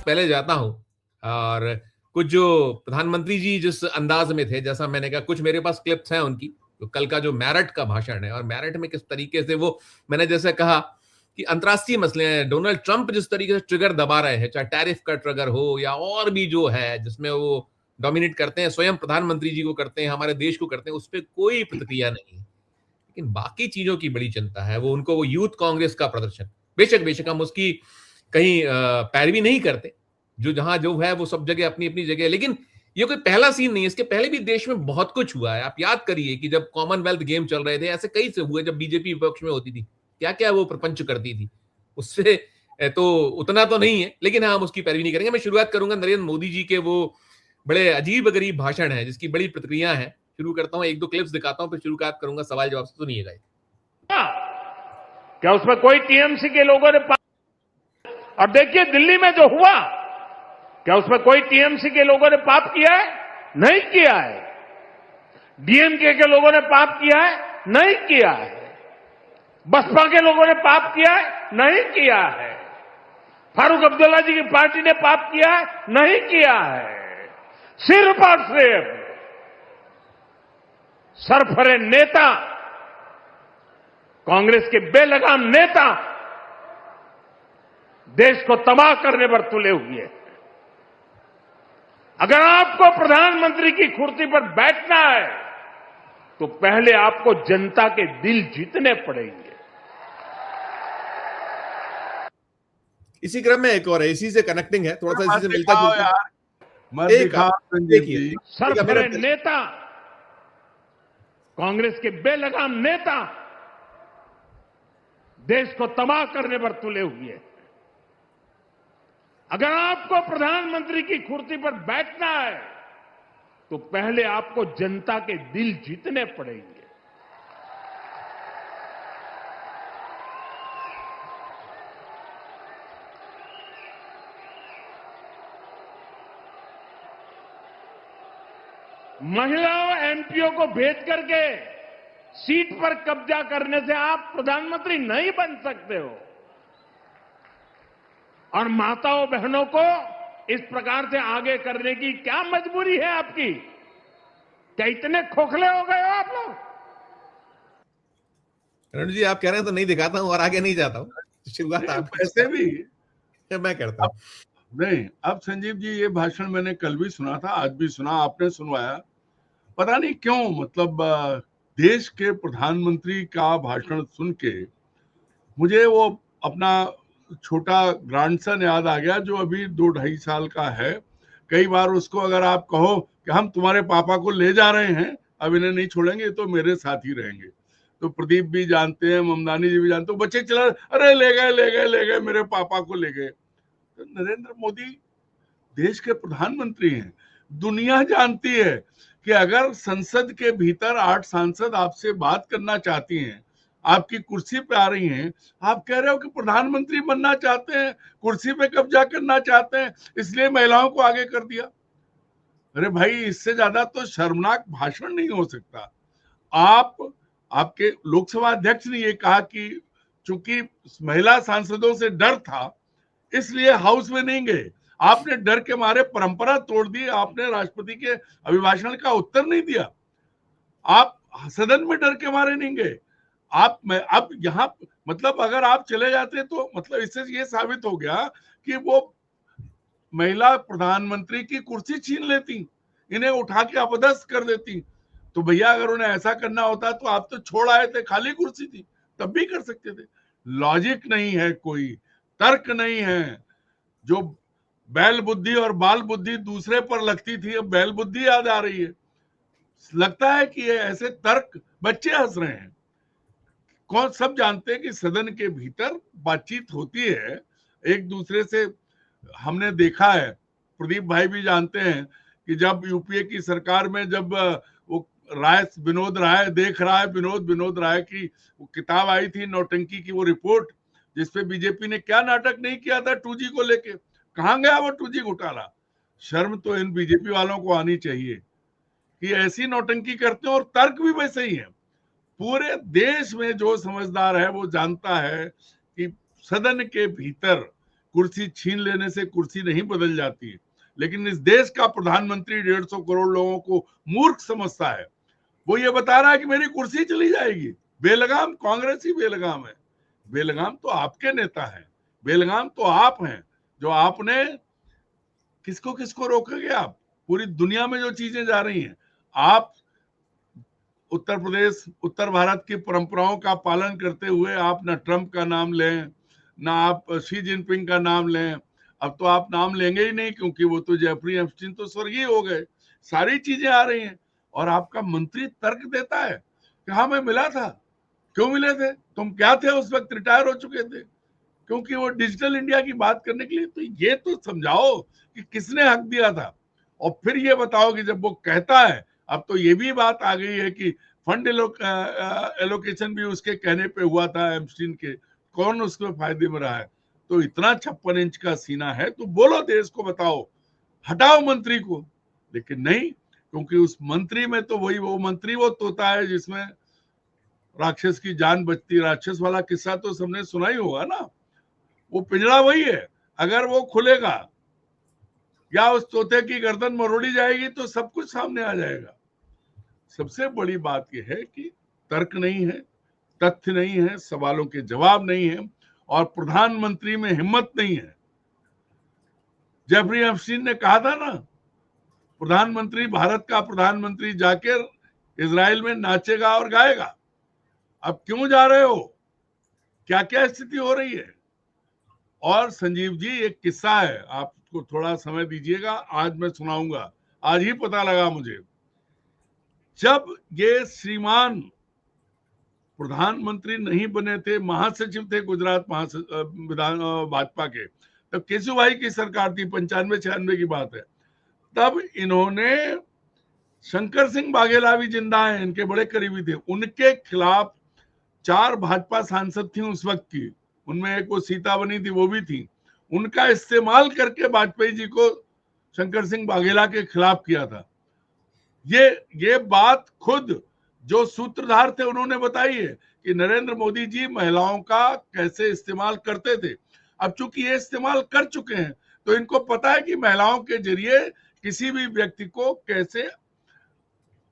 पहले जाता हूँ और कुछ जो प्रधानमंत्री जी जिस अंदाज में थे, जैसा मैंने कहा, कुछ मेरे पास क्लिप्स हैं उनकी, तो कल का जो मेरठ का भाषण है और मेरठ में किस तरीके से वो, मैंने जैसे कहा कि अंतर्राष्ट्रीय मसले हैं, डोनाल्ड ट्रंप जिस तरीके से ट्रिगर दबा रहे हैं, चाहे टैरिफ का ट्रिगर हो या और भी जो है जिसमें वो डोमिनेट करते हैं, स्वयं प्रधानमंत्री जी को करते हैं, हमारे देश को करते हैं, उस पे कोई प्रतिक्रिया नहीं है। लेकिन बाकी चीजों की बड़ी चिंता है, वो उनको वो यूथ कांग्रेस का प्रदर्शन, बेशक बेशक हम उसकी कहीं पैरवी नहीं करते, जो जहां जो है वो सब जगह अपनी अपनी जगह, लेकिन ये कोई पहला सीन नहीं है, इसके पहले भी देश में बहुत कुछ हुआ है। आप याद करिए कि जब कॉमनवेल्थ गेम चल रहे थे, ऐसे कई से हुए, जब बीजेपी विपक्ष में होती थी, क्या क्या वो प्रपंच करती थी, उससे तो उतना तो नहीं है, लेकिन हाँ, हम उसकी पैरवी नहीं करेंगे। मैं शुरुआत करूंगा नरेंद्र मोदी जी के वो बड़े अजीब गरीब भाषण है जिसकी बड़ी प्रतिक्रिया है। शुरू करता हूं, एक दो क्लिप्स दिखाता हूं, फिर शुरुआत करूंगा सवाल जवाब से, सुनिएगा। क्या उसमें कोई टीएमसी के लोगों ने और देखिए दिल्ली में जो हुआ, क्या उसमें कोई टीएमसी के लोगों ने पाप किया है? नहीं किया है। डीएमके के लोगों ने पाप किया है? नहीं किया है। बसपा के लोगों ने पाप किया है? नहीं किया है। फारूक अब्दुल्ला जी की पार्टी ने पाप किया है? नहीं किया है। सिर्फ और सिर्फ सरफरे नेता, कांग्रेस के बेलगाम नेता देश को तबाह करने पर तुले हुए हैं। अगर आपको प्रधानमंत्री की कुर्सी पर बैठना है तो पहले आपको जनता के दिल जीतने पड़ेंगे। इसी क्रम में एक और है, इसी से कनेक्टिंग है, थोड़ा सा इसी से मिलता जुलता। मत दिखाओ संजीव जी। सरफरे नेता, कांग्रेस के बेलगाम नेता देश को तबाह करने पर तुले हुए हैं। अगर आपको प्रधानमंत्री की कुर्सी पर बैठना है तो पहले आपको जनता के दिल जीतने पड़ेंगे। महिलाओं एमपीओ को भेज करके सीट पर कब्जा करने से आप प्रधानमंत्री नहीं बन सकते हो। और माताओं बहनों को इस प्रकार से आगे करने की क्या मजबूरी है आपकी? क्या इतने खोखले हो गए हो आप लोग? रणू जी, आप कह रहे हैं तो नहीं दिखाता हूं और आगे नहीं जाता हूं, शुरुआत आप वैसे भी मैं करता हूं। नहीं, अब संजीव जी ये भाषण मैंने कल भी सुना था, आज भी सुना, आपने सुनवाया। पता नहीं क्यों, मतलब देश के प्रधानमंत्री का भाषण सुन के मुझे वो अपना छोटा ग्रैंडसन याद आ गया जो अभी 2-2.5 साल का है। कई बार उसको अगर आप कहो कि हम तुम्हारे पापा को ले जा रहे हैं, अब इन्हें नहीं छोड़ेंगे तो मेरे साथ ही रहेंगे, तो प्रदीप भी जानते हैं, ममदानी जी भी जानते हैं, बच्चे चला, अरे ले गए मेरे पापा को ले गए। तो नरेंद्र मोदी देश के प्रधानमंत्री हैं। दुनिया जानती है कि अगर संसद के भीतर 8 सांसद आपसे बात करना चाहती हैं, आपकी कुर्सी पे आ रही हैं, आप कह रहे हो कि प्रधानमंत्री बनना चाहते हैं, कुर्सी पे कब्जा करना चाहते हैं, इसलिए महिलाओं को आगे कर दिया। अरे भाई, इससे ज्यादा तो शर्मनाक भाषण नहीं हो सकता। आपके लोकसभा अध्यक्ष ने ये कहा कि चूंकि महिला सांसदों से डर था इसलिए हाउस में नहीं गए। आपने डर के मारे परंपरा तोड़ दी, आपने राष्ट्रपति के अभिभाषण का उत्तर नहीं दिया, आप सदन में डर के मारे नहीं गए। अब यहाँ मतलब अगर आप चले जाते तो मतलब इससे ये साबित हो गया कि वो महिला प्रधानमंत्री की कुर्सी छीन लेती, इन्हें उठा के अपदस्थ कर देती। तो भैया अगर उन्हें ऐसा करना होता तो आप तो छोड़ आए थे, खाली कुर्सी थी, तब भी कर सकते थे। लॉजिक नहीं है, कोई तर्क नहीं है। जो बैल बुद्धि और बाल बुद्धि दूसरे पर लगती थी, अब बैल बुद्धि याद आ रही है। लगता है कि ये ऐसे तर्क, बच्चे हंस रहे हैं। कौन सब जानते हैं कि सदन के भीतर बातचीत होती है एक दूसरे से। हमने देखा है, प्रदीप भाई भी जानते हैं कि जब यूपीए की सरकार में जब वो विनोद राय देख रहा है, विनोद राय की वो किताब आई थी नौटंकी की, वो रिपोर्ट जिसपे बीजेपी ने क्या नाटक नहीं किया था 2G को लेके, कहां गया वो 2G घोटाला। शर्म तो इन बीजेपी वालों को आनी चाहिए कि ऐसी नौटंकी करते हैं, और तर्क भी वैसे ही है। पूरे देश में जो समझदार है वो जानता है कि सदन के भीतर कुर्सी छीन लेने से कुर्सी नहीं बदल जाती है। लेकिन इस देश का प्रधानमंत्री 150 करोड़ लोगों को मूर्ख समझता है। वो ये बता रहा है कि मेरी कुर्सी चली जाएगी। बेलगाम कांग्रेस ही बेलगाम है। बेलगाम तो आपके नेता हैं, बेलगाम तो आप हैं, जो आपने किसको किसको रोकोगे आप? पूरी दुनिया में जो चीजें जा रही हैं, आप उत्तर प्रदेश, उत्तर भारत की परंपराओं का पालन करते हुए आप ना ट्रंप का नाम लें, ना आप शी जिनपिंग का नाम लें। अब तो आप नाम लेंगे ही नहीं, क्योंकि वो तो जेफरी एप्स्टीन तो स्वर्गीय हो गए। सारी चीजें आ रही हैं और आपका मंत्री तर्क देता है कि हाँ मैं मिला था। क्यों मिले थे? तुम क्या थे उस वक्त? रिटायर हो चुके थे। क्योंकि वो डिजिटल इंडिया की बात करने के लिए। तो ये तो समझाओ कि किसने हक दिया था। और फिर ये बताओ कि जब वो कहता है, अब तो ये भी बात आ गई है कि फंड एलोकेशन भी उसके कहने पे हुआ था एप्स्टीन के, कौन उसके फायदे में रहा है? तो इतना 56 इंच का सीना है तो बोलो, देश को बताओ, हटाओ मंत्री को। लेकिन नहीं, क्योंकि उस मंत्री में तो वो मंत्री वो तोता है जिसमें राक्षस की जान बचती। राक्षस वाला किस्सा तो सबने सुना ही होगा ना। वो पिंजरा वही है, अगर वो खुलेगा या उस तोते की गर्दन मरोड़ी जाएगी तो सब कुछ सामने आ जाएगा। सबसे बड़ी बात यह है कि तर्क नहीं है, तथ्य नहीं है, सवालों के जवाब नहीं है और प्रधानमंत्री में हिम्मत नहीं है। जेफरी एप्स्टीन ने कहा था ना, प्रधानमंत्री, भारत का प्रधानमंत्री जाकर इजराइल में नाचेगा और गाएगा। अब क्यों जा रहे हो? क्या क्या स्थिति हो रही है? और संजीव जी, एक किस्सा है, आपको थोड़ा समय दीजिएगा, आज मैं सुनाऊंगा। आज ही पता लगा मुझे, जब ये श्रीमान प्रधानमंत्री नहीं बने थे, महासचिव थे गुजरात भाजपा के, तब केशुभाई की सरकार थी, 95-96 की बात है। तब इन्होंने, शंकर सिंह वाघेला भी जिंदा हैं, इनके बड़े करीबी थे, उनके खिलाफ 4 भाजपा सांसद थी उस वक्त की, उनमें एक वो सीता बनी थी, वो भी थी। उनका इस्तेमाल करके वाजपेयी जी को शंकर सिंह वाघेला के खिलाफ किया था। ये बात खुद जो सूत्रधार थे उन्होंने बताई है कि नरेंद्र मोदी जी महिलाओं का कैसे इस्तेमाल करते थे। अब चूंकि ये इस्तेमाल कर चुके हैं तो इनको पता है कि महिलाओं के जरिए किसी भी व्यक्ति को कैसे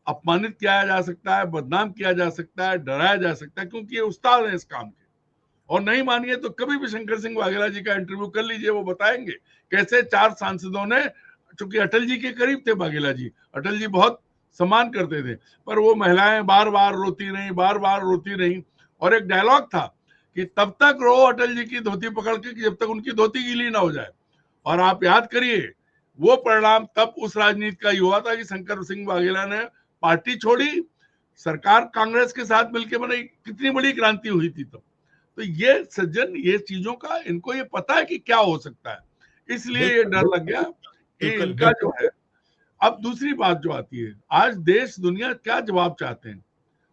अपमानित किया जा सकता है, बदनाम किया जा सकता है, डराया जा सकता है, क्योंकि ये उस्ताद है इस काम के। और नहीं मानिए तो कभी भी शंकर सिंह वाघेला जी का इंटरव्यू कर लीजिए, वो बताएंगे कैसे 4 सांसदों ने, चूंकि अटल जी के करीब थे वाघेला जी, अटल जी बहुत सम्मान करते थे, पर वो महिलाएं बार बार रोती रही। और एक डायलॉग था कि तब तक रो अटल जी की धोती पकड़ के कि जब तक उनकी धोती गीली ना हो जाए। और आप याद करिए, वो परिणाम तब उस राजनीति का ही हुआ था कि शंकर सिंह वाघेला ने पार्टी छोड़ी, सरकार कांग्रेस के साथ मिलकर बनाई, कितनी बड़ी क्रांति हुई थी तब। तो ये सज्जन, ये चीजों का इनको ये पता है कि क्या हो सकता है, इसलिए ये डर लग गया कि इनका जो है। अब दूसरी बात जो आती है, आज देश दुनिया क्या जवाब चाहते हैं?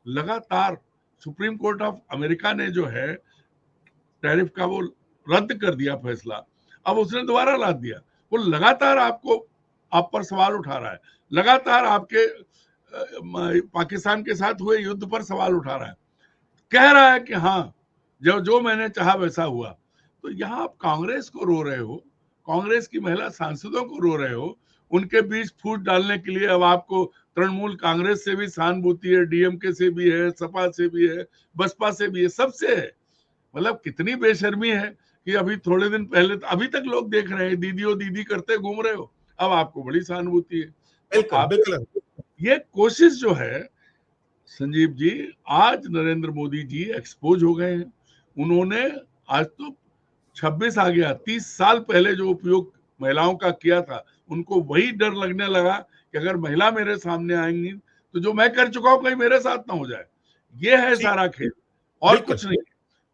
लगातार सुप्रीम कोर्ट ऑफ अमेरिका ने जो है टैरिफ का वो रद्द कर दिया फैसला, अब उसने दोबारा ला दिया। वो लगातार आप पर सवाल उठा रहा है, लगातार आपके पाकिस्तान के साथ हुए युद्ध पर सवाल उठा रहा है, कह रहा है कि हाँ जो मैंने चाहा वैसा हुआ। तो यहाँ आप कांग्रेस को रो रहे हो, कांग्रेस की महिला सांसदों को रो रहे हो, उनके बीच फूट डालने के लिए अब आपको तृणमूल कांग्रेस से भी सहानुभूति है, डीएमके से भी है, सपा से भी है, बसपा से भी है, सबसे है। मतलब कितनी बेशर्मी है कि अभी थोड़े दिन पहले अभी तक लोग देख रहे हैं, दीदी करते घूम रहे हो, अब आपको बड़ी सहानुभूति है। बिल्कुल बिल्कुल। ये कोशिश जो है संजीव जी, आज नरेंद्र मोदी जी एक्सपोज हो गए हैं। उन्होंने आज तो 26 आ गया, 30 साल पहले जो उपयोग महिलाओं का किया था, उनको वही डर लगने लगा कि अगर महिला मेरे सामने आएंगी तो जो मैं कर चुका हूं कहीं मेरे साथ ना हो जाए। ये है सारा खेल और कुछ नहीं।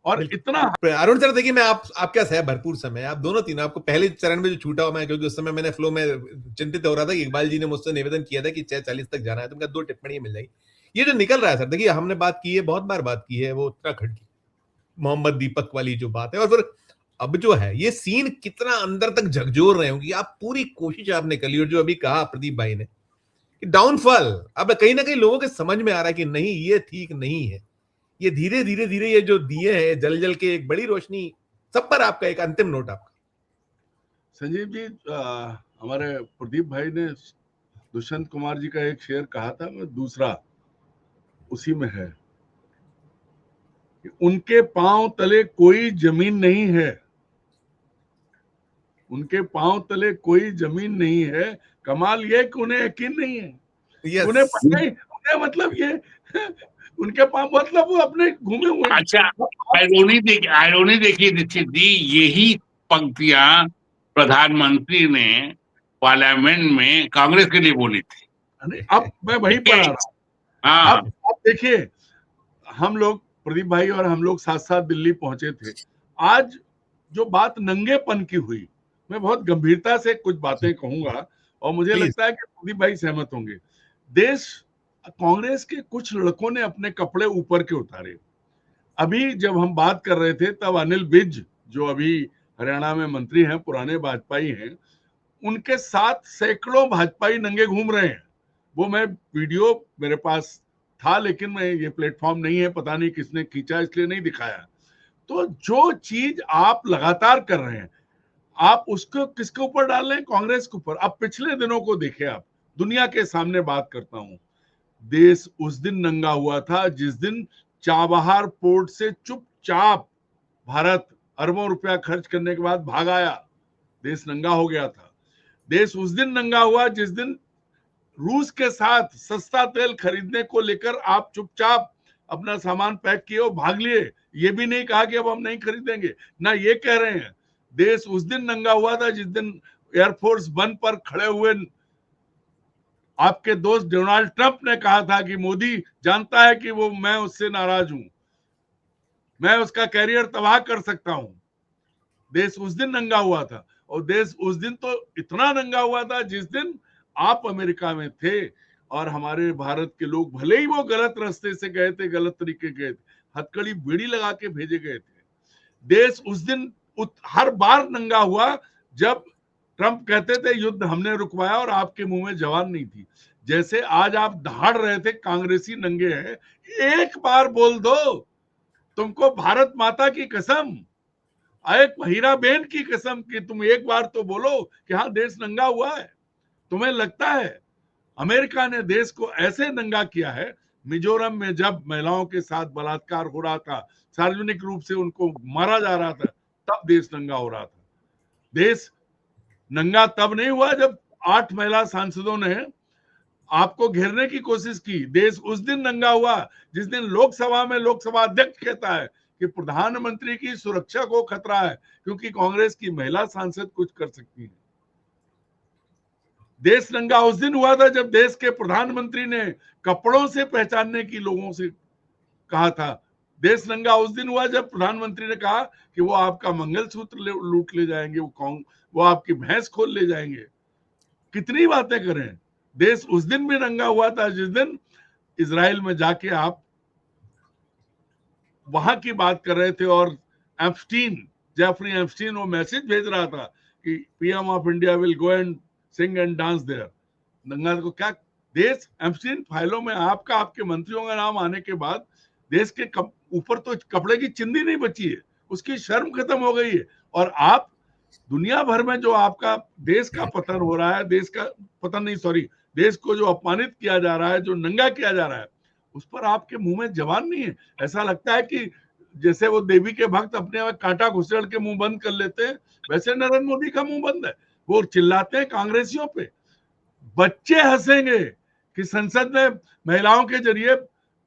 और इतना अरुण सर, देखिए मैं आपके साथ है भरपूर समय, आप दोनों तीनों, आपको पहले चरण में जो छूटा हुआ मैं, क्योंकि उस समय मैंने फ्लो में चिंतित हो रहा था कि इकबाल जी ने मुझसे निवेदन किया था कि 6:40 तक जाना है, तो उनका 2 टिप्पणियां मिल जाएगी। ये जो निकल रहा है सर, देखिए हमने बात की है, बहुत बार बात की है वो उत्तराखंड की मोहम्मद दीपक वाली जो बात है, और फिर अब जो है ये सीन कितना अंदर तक झकझोर रहे होंगे, आप पूरी कोशिश आपने कर ली। और जो अभी कहा प्रदीप भाई ने कि डाउनफॉल, अब कहीं ना कहीं लोगों के समझ में आ रहा है कि नहीं ये ठीक नहीं है, ये धीरे धीरे ये जो दिए हैं जल के एक बड़ी रोशनी सब पर। आपका एक अंतिम नोट आपका। संजीव जी, हमारे प्रदीप भाई ने दुष्यंत कुमार जी का एक शेर कहा था, मैं दूसरा उसी में है कि उनके पांव तले कोई जमीन नहीं है, उनके पांव तले कोई जमीन नहीं है, कमाल ये कि उन्हें यकीन नहीं है। यस। उन्हें पता ही, उन्हें मतलब ये उनके पांव मतलब वो अपने घूमे हुए। अच्छा, आयरोनी देखिए दीक्षित जी, यही पंक्तियां प्रधानमंत्री ने पार्लियामेंट में कांग्रेस के लिए बोली थी। अब मैं वहीं पर आ रहा हूँ। हाँ, अब देखिए, हम लोग प्रदीप भाई और हम लोग साथ साथ दिल्ली पहुंचे थे। आज जो बात नंगेपन की हुई, मैं बहुत गंभीरता से कुछ बातें कहूंगा और मुझे Please. लगता है कि प्रदीप भाई सहमत होंगे। देश, कांग्रेस के कुछ लड़कों ने अपने कपड़े ऊपर के उतारे। अभी जब हम बात कर रहे थे तब अनिल विज, जो अभी हरियाणा में मंत्री हैं, पुराने भाजपाई हैं, उनके साथ सैकड़ों भाजपाई नंगे घूम रहे हैं। वो मैं वीडियो मेरे पास था, लेकिन मैं ये प्लेटफॉर्म नहीं है, पता नहीं किसने खींचा, इसलिए नहीं दिखाया। तो जो चीज आप लगातार कर रहे हैं, आप उसको किसके ऊपर डाल रहे हैं? कांग्रेस के ऊपर। अब पिछले दिनों को देखे आप, दुनिया के सामने बात करता हूं, देश उस दिन नंगा हुआ था जिस दिन चाबहार पोर्ट से चुपचाप भारत अरबों रुपया खर्च करने के बाद भाग आया, देश नंगा हो गया था। देश उस दिन नंगा हुआ जिस दिन रूस के साथ सस्ता तेल खरीदने को लेकर आप चुपचाप अपना सामान पैक किए और भाग लिए, ये भी नहीं कहा कि अब हम नहीं खरीदेंगे, ना ये कह रहे हैं। देश उस दिन नंगा हुआ था जिस दिन एयरफोर्स वन पर खड़े हुए आपके दोस्त डोनाल्ड ट्रंप ने कहा था कि मोदी जानता है कि वो, मैं उससे नाराज हूं, मैं उसका कैरियर तबाह कर सकता हूं। देश उस दिन नंगा हुआ था, और देश उस दिन तो इतना नंगा हुआ था जिस दिन आप अमेरिका में थे और हमारे भारत के लोग, भले ही वो गलत रास्ते से गए थे, गलत तरीके गए थे, हथकड़ी बेड़ी लगा के भेजे गए थे। देश उस दिन हर बार नंगा हुआ जब ट्रंप कहते थे युद्ध हमने रुकवाया और आपके मुंह में जवान नहीं थी। जैसे आज आप दहाड़ रहे थे कांग्रेसी नंगे हैं, एक बार बोल दो, तुमको भारत माता की कसम, एक हीरा बेन की कसम, कि तुम एक बार तो बोलो कि हाँ देश नंगा हुआ है। तुम्हें लगता है अमेरिका ने देश को ऐसे नंगा किया है? मिजोरम में जब महिलाओं के साथ बलात्कार हो रहा था, सार्वजनिक रूप से उनको मारा जा रहा था, तब देश नंगा हो रहा था। देश नंगा तब नहीं हुआ जब 8 महिला सांसदों ने आपको घेरने की कोशिश की। देश उस दिन नंगा हुआ जिस दिन लोकसभा में लोकसभा अध्यक्ष कहता है कि प्रधानमंत्री की सुरक्षा को खतरा है क्योंकि कांग्रेस की महिला सांसद कुछ कर सकती है। देश नंगा उस दिन हुआ था जब देश के प्रधानमंत्री ने कपड़ों से पहचानने की लोगों से कहा था। देश नंगा उस दिन हुआ जब प्रधानमंत्री ने कहा कि वो आपका मंगलसूत्र लूट ले जाएंगे, वो आपकी भैंस खोल ले जाएंगे। कितनी बातें करें। देश उस दिन भी नंगा हुआ था जिस दिन इजराइल में जाके आप वहां की बात कर रहे थे और जेफरी एप्स्टीन वो मैसेज भेज रहा था कि PM of India will go and sing and dance there. नंगा को क्या देश एप्स्टीन फाइलों में आपके मंत्रियों का नाम आने के बाद देश के ऊपर तो कपड़े की चिंदी नहीं बची है, उसकी शर्म खत्म हो गई है। और आप दुनिया भर में जो आपका देश का पतन हो रहा है, देश को जो अपमानित किया जा रहा है, जो नंगा किया जा रहा है, उस पर आपके मुंह में जवान नहीं है। ऐसा लगता है कि जैसे वो देवी के भक्त अपने कांटा घुसेड़ के मुंह बंद कर लेते हैं, वैसे नरेंद्र मोदी का मुंह बंद है। वो चिल्लाते हैं कांग्रेसियों पे, बच्चे हंसेंगे कि संसद में महिलाओं के जरिए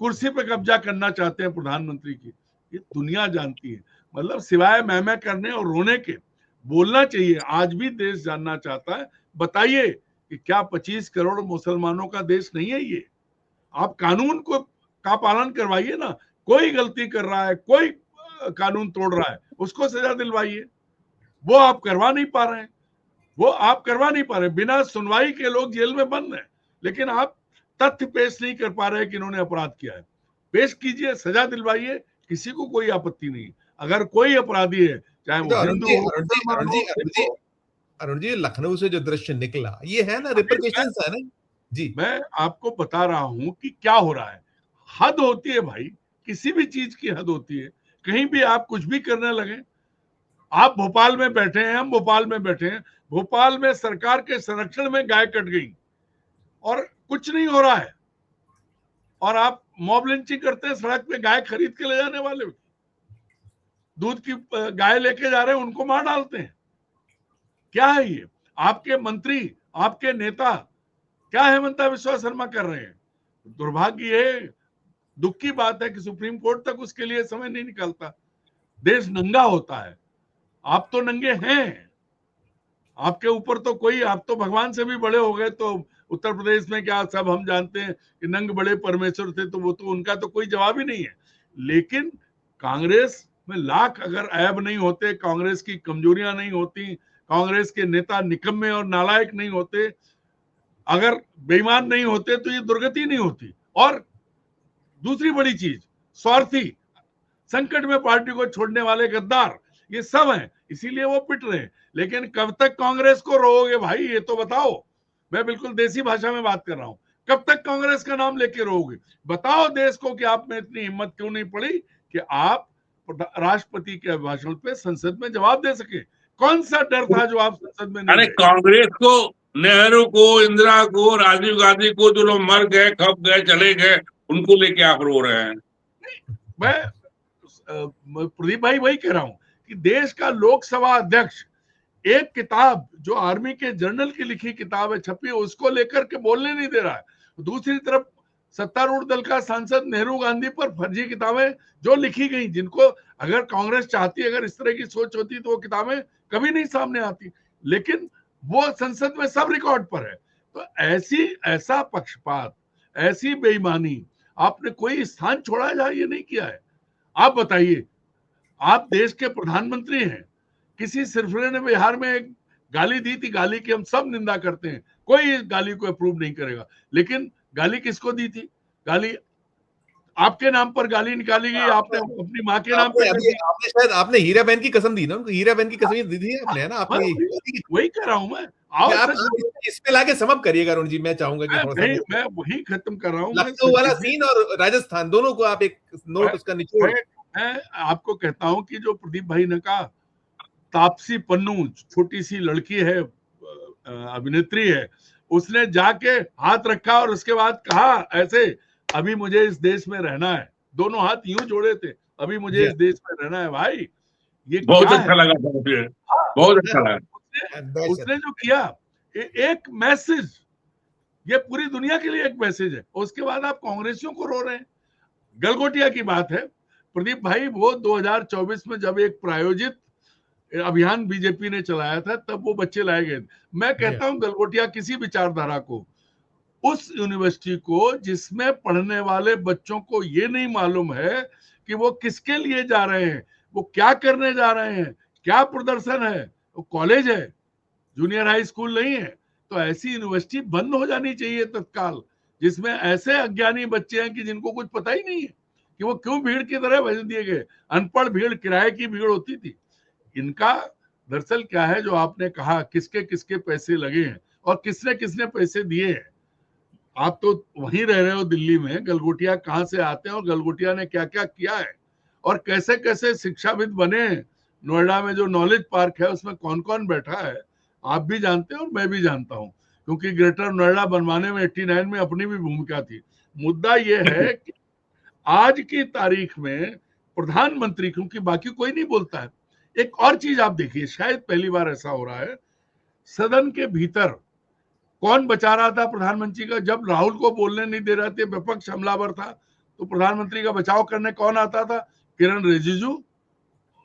कुर्सी पे कब्जा करना चाहते हैं प्रधानमंत्री की। ये दुनिया जानती है। मतलब सिवाय मैं करने और रोने के बोलना चाहिए। आज भी देश जानना चाहता है, बताइए कि क्या 25 करोड़ मुसलमानों का देश नहीं है ये? आप कानून का पालन करवाइए ना। कोई गलती कर रहा है, कोई कानून तोड़ रहा है, उसको सजा दिलवाइए। वो आप करवा नहीं पा रहे हैं। बिना सुनवाई के लोग जेल में बंद हैं, लेकिन आप तथ्य पेश नहीं कर पा रहे कि इन्होंने अपराध किया है। पेश कीजिए, सजा दिलवाइए, किसी को कोई आपत्ति नहीं। अगर कोई अपराधी है, चाहे वो हिंदू हो। अरुण जी, लखनऊ से जो दृश्य निकला, ये है ना, रिपरकशंस है ना जी। मैं आपको बता रहा हूं कि क्या हो रहा है। हद होती है भाई, किसी भी चीज की हद होती है। कहीं भी आप कुछ भी करने लगे, आप भोपाल में बैठे हैं, हम भोपाल में बैठे हैं, भोपाल में सरकार के संरक्षण में गाय कट गई और कुछ नहीं हो रहा है, और आप मॉब लिंचिंग करते हैं सड़क पे गाय खरीद के ले जाने वाले, दूध की गाय लेके जा रहे हैं उनको मार डालते हैं। क्या है ये? आपके मंत्री, आपके नेता क्या हेमंता विश्वा शर्मा कर रहे हैं? दुर्भाग्य है, दुख की बात है कि सुप्रीम कोर्ट तक उसके लिए समय नहीं निकलता। देश नंगा होता है, आप तो नंगे हैं, आपके ऊपर तो कोई, आप तो भगवान से भी बड़े हो गए। तो उत्तर प्रदेश में क्या सब हम जानते हैं कि नंग बड़े परमेश्वर थे, तो वो तो उनका तो कोई जवाब ही नहीं है। लेकिन कांग्रेस में लाख अगर ऐब नहीं होते, कांग्रेस की कमजोरियां नहीं होती, कांग्रेस के नेता निकम्मे और नालायक नहीं होते, अगर बेईमान नहीं होते, तो ये दुर्गति नहीं होती। और दूसरी बड़ी चीज, स्वार्थी, संकट में पार्टी को छोड़ने वाले गद्दार, ये सब हैं, इसीलिए वो पिट रहे हैं। लेकिन कब तक कांग्रेस को रोओगे भाई, ये तो बताओ। मैं बिल्कुल देसी भाषा में बात कर रहा हूं, कब तक कांग्रेस का नाम लेके रोओगे? बताओ देश को कि आप में इतनी हिम्मत क्यों नहीं पड़ी कि आप राष्ट्रपति के भाषण पे संसद में जवाब दे सके? कौन सा डर था जो आप संसद में नहीं अरे गए? कांग्रेस को, नेहरू को, इंदिरा को, राजीव गांधी को, जो लोग मर गए, खप गए, चले गए, उनको लेके आप रो रहे हैं। मैं प्रदीप भाई वही कह रहा हूं कि देश का लोकसभा अध्यक्ष एक किताब जो आर्मी के जनरल की लिखी किताब है, छपी है, उसको लेकर के बोलने नहीं दे रहा है। दूसरी तरफ सत्तारूढ़ दल का सांसद नेहरू गांधी पर फर्जी किताबें जो लिखी गई, जिनको अगर कांग्रेस चाहती, अगर इस तरह की सोच होती, तो वो किताबें कभी नहीं सामने आती। लेकिन वो संसद में सब रिकॉर्ड पर है। तो ऐसा पक्षपात, ऐसी बेईमानी आपने कोई स्थान छोड़ा है जहां ये नहीं किया है? आप बताइए, आप देश के प्रधानमंत्री हैं, किसी सिरफिरे ने बिहार में एक गाली दी थी, गाली की हम सब निंदा करते हैं, कोई इस गाली को अप्रूव नहीं करेगा, लेकिन गाली किसको दी थी? गाली आपके नाम पर गाली निकाली गई, आपने अपनी माँ के नाम पे दी। आपने शायद आपने हीरा बहन की कसम दी ना उनको, हीरा बहन की कसम दी थी आपने, है ना? आपने वही कह रहा हूं मैं। आओ आप सच, इस पे लाके समअप करिएगा अरुण जी, मैं चाहूंगा कि थोड़ा सा मैं वही खत्म कर रहा हूं। लखनऊ वाला सीन और राजस्थान दोनों को आप एक नोट उसका निचोड़। मैं आपको कहता हूं कि जो प्रदीप भाई ने कहा, तापसी पन्नू छोटी सी लड़की है, अभिनेत्री है, उसने जाके हाथ रखा और उसके बाद कहा ऐसे, अभी मुझे इस देश में रहना है। दोनों हाथ यूं जोड़े थे, अभी मुझे इस देश में रहना है। भाई ये बहुत क्या अच्छा है? लगा था मुझे, बहुत अच्छा लगा। उसने जो किया, एक मैसेज, ये पूरी दुनिया के लिए एक मैसेज है। उसके बाद आप कांग्रेसियों को रो रहे हैं। गलगोटिया की बात है प्रदीप भाई, वो 2024 में जब एक प्रायोजित अभियान बीजेपी ने चलाया था, तब वो बच्चे लाए गए। मैं कहता हूं गलगोटिया किसी विचारधारा को, उस यूनिवर्सिटी को जिसमें पढ़ने वाले बच्चों को ये नहीं मालूम है कि वो किसके लिए जा रहे हैं, वो क्या करने जा रहे हैं, क्या प्रदर्शन है, वो कॉलेज है, जूनियर हाई स्कूल नहीं है। तो ऐसी यूनिवर्सिटी बंद हो जानी चाहिए तत्काल, जिसमें ऐसे अज्ञानी बच्चे हैं कि जिनको कुछ पता ही नहीं है कि वो क्यों भीड़ की तरह भेज दिए गए। अनपढ़ भीड़, किराए की भीड़ होती थी। इनका दरअसल क्या है, जो आपने कहा किसके किसके पैसे लगे हैं और किसने किसने पैसे दिए हैं। आप तो वहीं रह रहे हो दिल्ली में, गलगोटिया कहाँ से आते हैं और गलगोटिया ने क्या क्या किया है और कैसे कैसे शिक्षाविद बने हैं। नोएडा में जो नॉलेज पार्क है उसमें कौन कौन बैठा है आप भी जानते हैं और मैं भी जानता हूं, क्योंकि ग्रेटर नोएडा बनवाने में 89 में अपनी भी भूमिका थी। मुद्दा यह है कि आज की तारीख में प्रधानमंत्री, क्योंकि बाकी कोई नहीं बोलता है। एक और चीज आप देखिए, शायद पहली बार ऐसा हो रहा है, सदन के भीतर कौन बचा रहा था प्रधानमंत्री का? जब राहुल को बोलने नहीं दे रहे थे, विपक्ष हमलावर था, तो प्रधानमंत्री का बचाव करने कौन आता था? किरण रिजिजू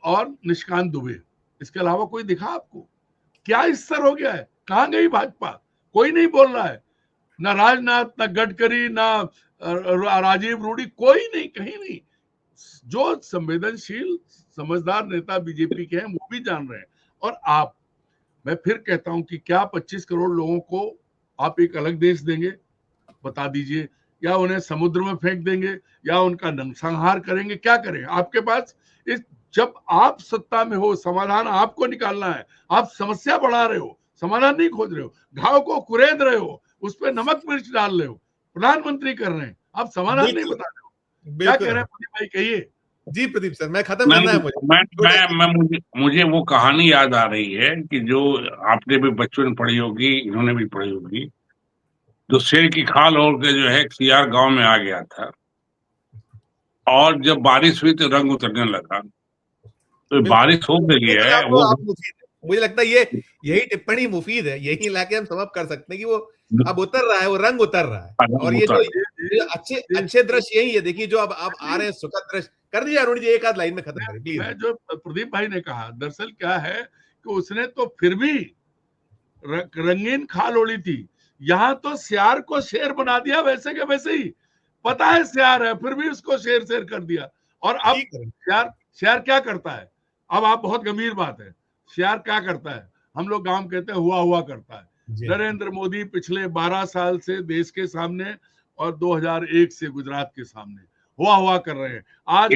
और निशिकांत दुबे। इसके अलावा कोई दिखा आपको? क्या स्तर हो गया है? कहां गई भाजपा? कोई नहीं बोल रहा है, ना राजनाथ, ना गडकरी, ना राजीव रूडी, कोई नहीं, कहीं नहीं। जो संवेदनशील समझदार नेता बीजेपी के हैं वो भी जान रहे हैं। और आप, मैं फिर कहता हूं कि क्या 25 करोड़ लोगों को आप एक अलग देश देंगे? बता दीजिए। या उन्हें समुद्र में फेंक देंगे, या उनका नरसंहार करेंगे? क्या करेंगे? आपके पास इस, जब आप सत्ता में हो, समाधान आपको निकालना है। आप समस्या बढ़ा रहे हो, समाधान नहीं खोज रहे हो, घाव को कुरेद रहे हो, उस पर नमक मिर्च डाल रहे हो, प्रधानमंत्री कर रहे हैं, आप समाधान नहीं बता रहे हो। क्या कह रहे हैं भाई, कहिए। जी प्रदीप सर, मैं खत्म करना है मुझे। मुझे वो कहानी याद आ रही है कि जो आपने भी बच्चों ने पढ़ी होगी, इन्होंने भी पढ़ी होगी, जो शेर की खाल ओढ़ के जो है सियार गांव में आ गया था, और जब बारिश हुई तो रंग उतरने लगा। तो बारिश हो गई है वो। मुझे लगता है ये यही टिप्पणी मुफीद है, यही लाके हम समझ कर सकते हैं कि वो अब उतर रहा है, वो रंग उतर रहा है। और ये जो अच्छे दृश्य यही है, देखिए जो अब आ रहे हैं सुखद दृश्य। कर दीजिए अरुण जी, एक आध लाइन में खत्म करें प्लीज। मैं जो प्रदीप भाई ने कहा, दरअसल क्या है कि उसने तो फिर भी रंगीन खाल ओढ़ी थी, यहाँ तो सियार को शेर बना दिया वैसे के वैसे ही। पता है सियार है, फिर भी उसको शेर शेर कर दिया। और अब सियार क्या करता है? अब आप बहुत गंभीर बात है, सियार क्या करता है? हम लोग गांव कहते हैं हुआ हुआ करता है। नरेंद्र मोदी पिछले 12 साल से देश के सामने और 2001 से गुजरात के सामने हुआ हुआ कर रहे हैं। आज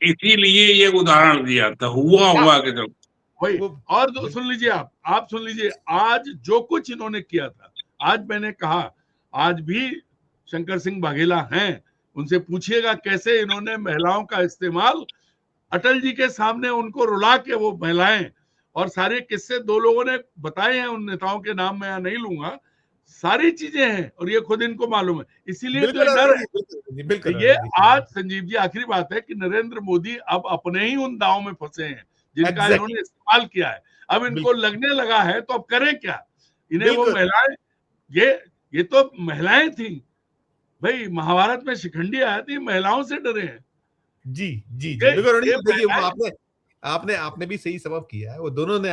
इसीलिए ये उदाहरण दिया था, हुआ हुआ के जब वही। और सुन लीजिए, आप सुन लीजिए, आज जो कुछ इन्होंने किया था, आज मैंने कहा, आज भी शंकर सिंह वाघेला हैं, उनसे पूछिएगा कैसे इन्होंने महिलाओं का इस्तेमाल, अटल जी के सामने उनको रुला के वो महिलाएं, और सारे किस्से 2 लोगों ने बताए हैं, उन नेताओं के नाम मैं यहाँ नहीं लूंगा, सारी चीजें हैं और ये खुद इनको मालूम है। इसीलिए तो डर है। ये आज संजीव जी आखिरी बात है कि नरेंद्र मोदी अब अपने ही उन दावों में फंसे हैं जिनका इन्होंने इस्तेमाल किया है। अब इनको लगने लगा है तो अब करें क्या? इन्हें वो महिलाएं, ये तो महिलाएं थी भाई, महाभारत में शिखंडी आया थी, महिलाओं से डरे हैं। जी जी जी, देखिए वो आपने भी सही सबब किया है, वो दोनों ने